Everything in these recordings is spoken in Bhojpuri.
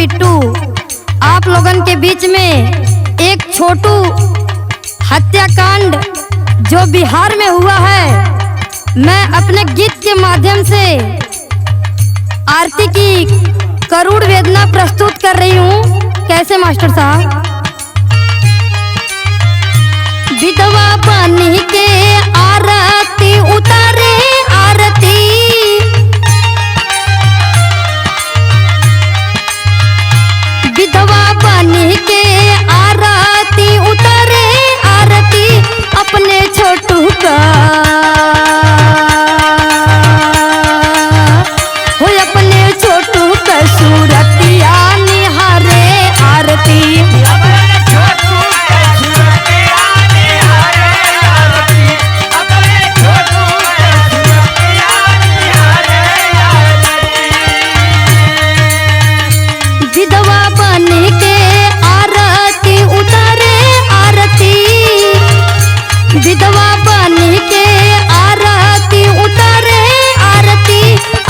बिट्टू आप लोगन के बीच में एक छोटू हत्याकांड जो बिहार में हुआ है मैं अपने गीत के माध्यम से आरती की करुण वेदना प्रस्तुत कर रही हूँ। कैसे मास्टर साहब? विधवा बनी के आरती उतारे आरती, विधवा बनी के आरती उतारे आरती अपने छोटू का हो, अपने छोटू का सूरतिया निहारे आरती। विधवा बनी के आरती उतारे आरती, विधवा बनी के आरती उतारे आरती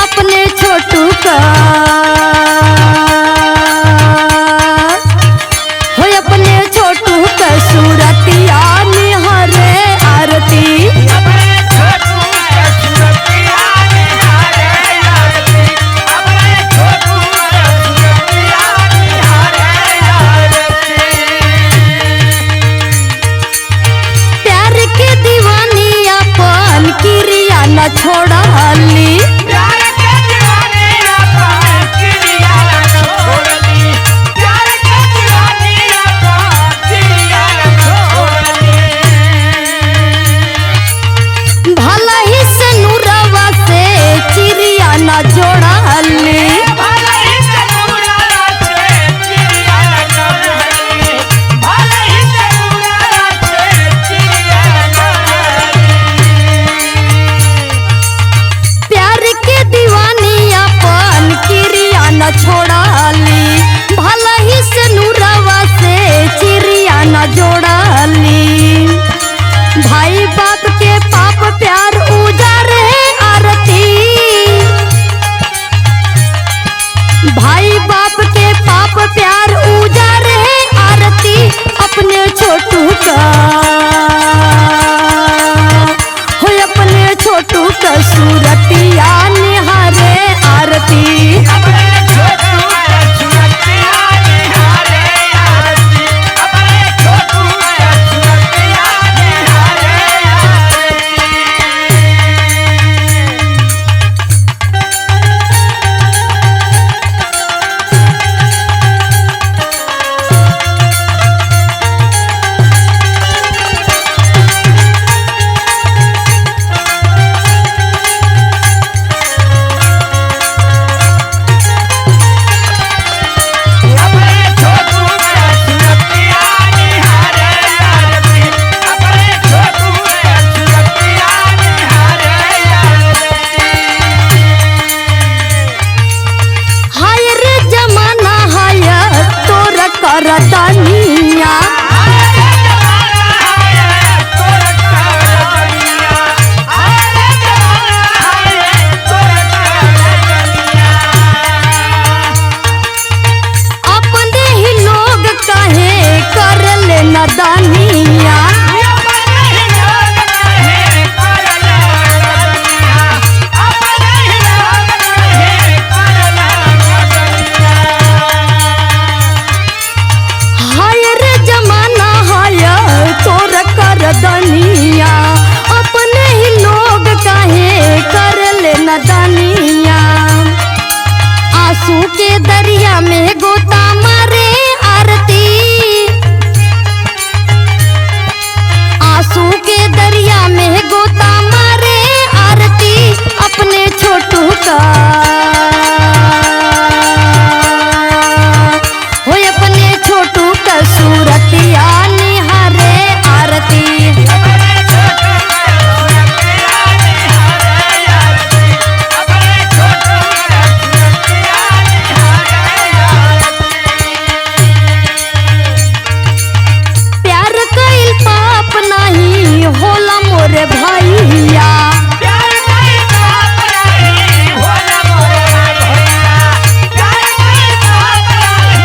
अपने छोटू का हो, अपने छोटू का सूरतिया निहारे आरती। न छोड़ा हली प्यार के दीवाने अपन किरिया न छोड़ली, प्यार के दीवाने अपन किरिया न छोड़ली। भला ही से नूरवा से चिड़िया न जोड़ा हली, भला ही से नूरवा से चिड़िया न जोड़ली, भला ही से नूरवा से चिड़िया न जोड़ली। प्यार के दीवानी अपन किरिया न छोड़ाली, भला ही से नूरवा से चिड़िया न जोड़ाली। भाई बाप के पाप प्यार उजारे आरती, भाई बाप के पाप प्यार उजारे आरती अपने छोटू का हो, अपने छोटू का सूरतिया निहारे आरती। अपने छोटू का सूरतिया निहारे आरती, अपने छोटू का सूरतिया निहारे आरती। हाय रे जमाना हाय तोर करतनिया, अपने ही लोग कहे कर ले नदानिया। हाय रे जमाना हाय तोर करदनिया, अपने ही लोग कहे कर ले नदानिया। आंसू के दरिया में गोता मारे आरती, आंसू के दरिया में गोता मारे आरती अपने छोटू का हो, अपने छोटू का सूरतिया निहारे आरती। प्यार कइल पाप नहीं होला मोरे भैया, प्यार नहीं पाप नहीं होला मोरे भैया, प्यार नहीं पाप नहीं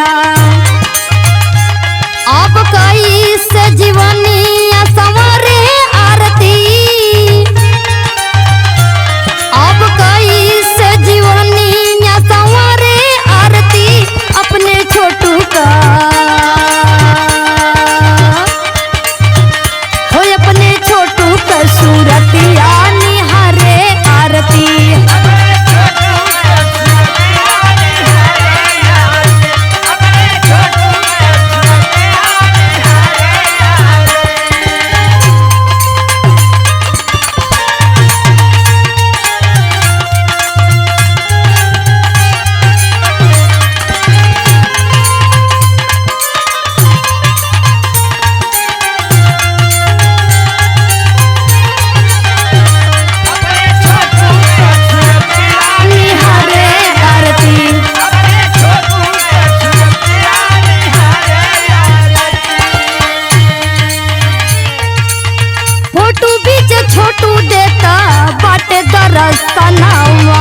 बनिया अब कई से जीवनिया संवरे आरती अब कई से जीवनिया संवरे आरती अपने छोटू का हो अपने छोटू का सूरतिया निहारे आरती छोटू देता बाटे दरस्तनावा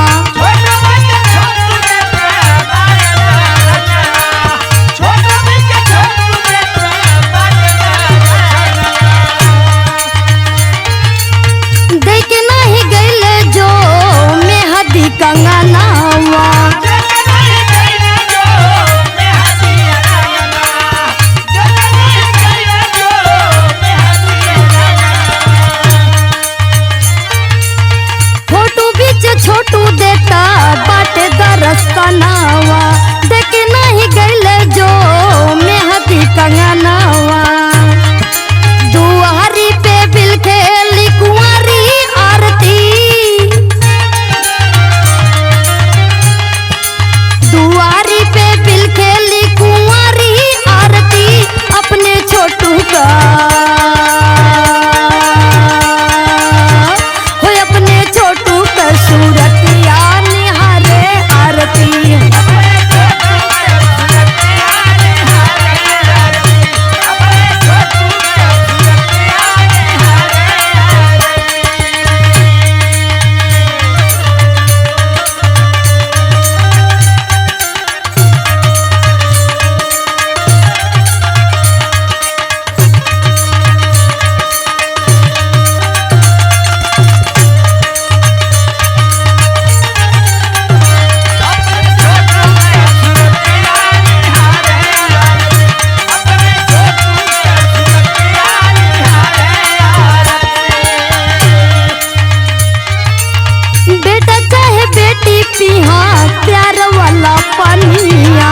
देख नहीं गईले जो मेहदी कंगनावा छोटू देता बाटे दरस्तनावा देख नहीं गईले जो मेहदी कंगनावा दुआरी पे बिल खेली कुंवारी आरती दुआरी पे बिल खेली कुंवारी आरती अपने छोटू का सूरतिया निहारे आरती बेटा चाहे बेटी पिहा प्यार वाला पनिया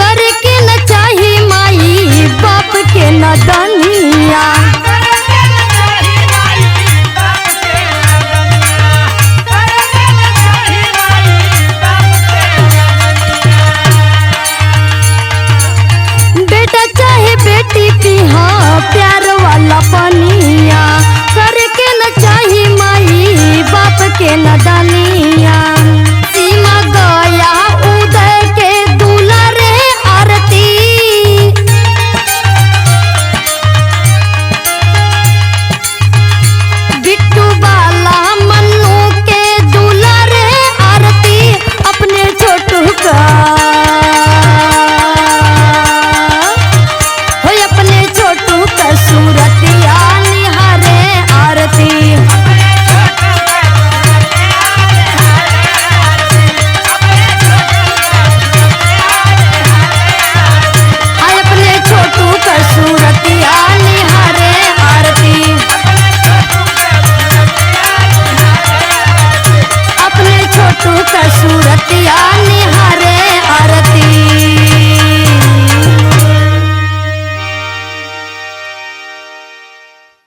करके न चाही माई बाप के न दनिया बेटी पिहा प्यार वाला पनिया करके न चाही माई बाप के न दनिया सीमा गया उदय के दुलारे आरती बिट्टू बाला मन्नू के दुलारे आरती अपने छोटू का सूरतिया निहारे आरती अपने छोटू का सूरतिया निहारे आरती अपने छोटू का सूरतिया निहारे आरती।